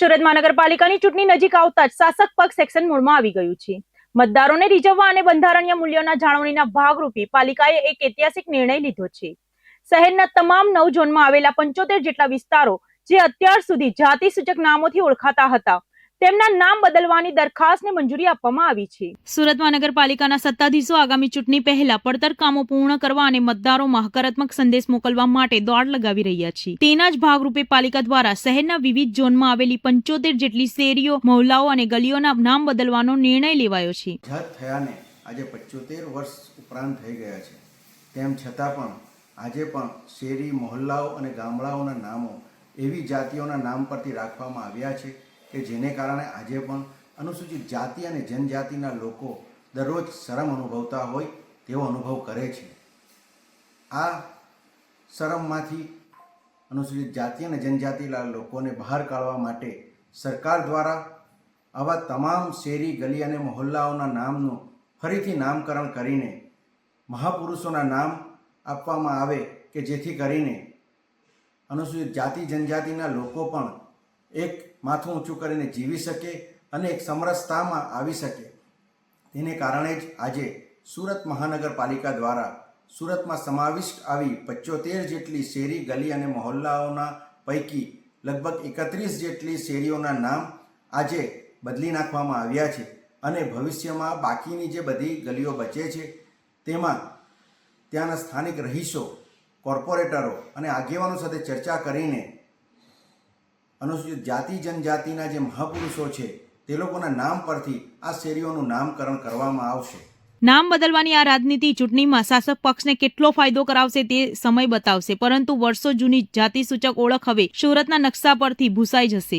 સુરત મહાનગરપાલિકાની ચૂંટણી નજીક આવતા જ શાસક પક્ષ એક્શન મોડમાં આવી ગયું છે। મતદારોને રીઝવવા અને બંધારણીય મૂલ્યોના જાળવણીના ભાગરૂપે પાલિકાએ એક ઐતિહાસિક નિર્ણય લીધો છે। શહેરના તમામ 9 ઝોનમાં આવેલા 75 જેટલા વિસ્તારો જે અત્યાર સુધી જાતિ સૂચક નામોથી ઓળખાતા હતા તેમના નામ બદલવાની દરખાસ્તને મંજૂરી આપવામાં આવી છે। સુરત મહાનગરપાલિકાના સત્તાધીશો આગામી ચૂંટણી પહેલા પડતર કામો પૂર્ણ કરવા અને મતદારોમાં હકારાત્મક સંદેશ મોકલવા માટે દોડ લગાવી રહ્યા છે। તેના જ ભાગરૂપે પાલિકા દ્વારા શહેરના વિવિધ ઝોનમાં આવેલી 75 જેટલી શેરીઓ, મહોલ્લાઓ અને ગલીઓના નામ બદલવાનો નિર્ણય લેવાયો છે। થયાને આજે 75 વર્ષ ઉપરાંત થઈ ગયા છે, તેમ છતાં પણ આજે પણ શેરી, મહોલ્લાઓ અને ગામડાઓના નામો એવી જાતિઓના નામ પરથી રાખવામાં આવ્યા છે કે જેને કારણે આજે પણ અનુસૂચિત જાતિ અને જનજાતિના લોકો દરરોજ શરમ અનુભવતા હોય તેવો અનુભવ કરે છે। આ શરમમાંથી અનુસૂચિત જાતિ અને જનજાતિના લોકોને બહાર કાઢવા માટે સરકાર દ્વારા આવા તમામ શેરી, ગલી અને મહોલ્લાઓના નામનું ફરીથી નામકરણ કરીને મહાપુરુષોના નામ આપવામાં આવે કે જેથી કરીને અનુસૂચિત જાતિ જનજાતિના લોકો પણ એક માથું ઊંચું કરીને જીવી શકે અને એક સમરસતામાં આવી શકે। તેને કારણે જ આજે સુરત મહાનગરપાલિકા દ્વારા સુરતમાં સમાવિષ્ટ આવી 75 જેટલી શેરી, ગલી અને મહોલ્લાઓના પૈકી લગભગ 31 જેટલી શેરીઓના નામ આજે બદલી નાખવામાં આવ્યા છે અને ભવિષ્યમાં બાકીની જે બધી ગલીઓ બચે છે તેમાં ત્યાંના સ્થાનિક રહીશો, કોર્પોરેટરો અને આગેવાનો સાથે ચર્ચા કરીને અનુસૂચિત જાતિ જનજાતિના જે મહાપુરુષો છે તે લોકોના નામ પરથી આ શેરીઓનું નામકરણ કરવામાં આવશે। નામ બદલવાની આ રાજનીતિ ચૂંટણીમાં શાસક પક્ષને કેટલો ફાયદો કરાવશે તે સમય બતાવશે, પરંતુ વર્ષો જૂની જાતિ સૂચક ઓળખ હવે સુરતના નકશા પરથી ભૂસાઈ જશે।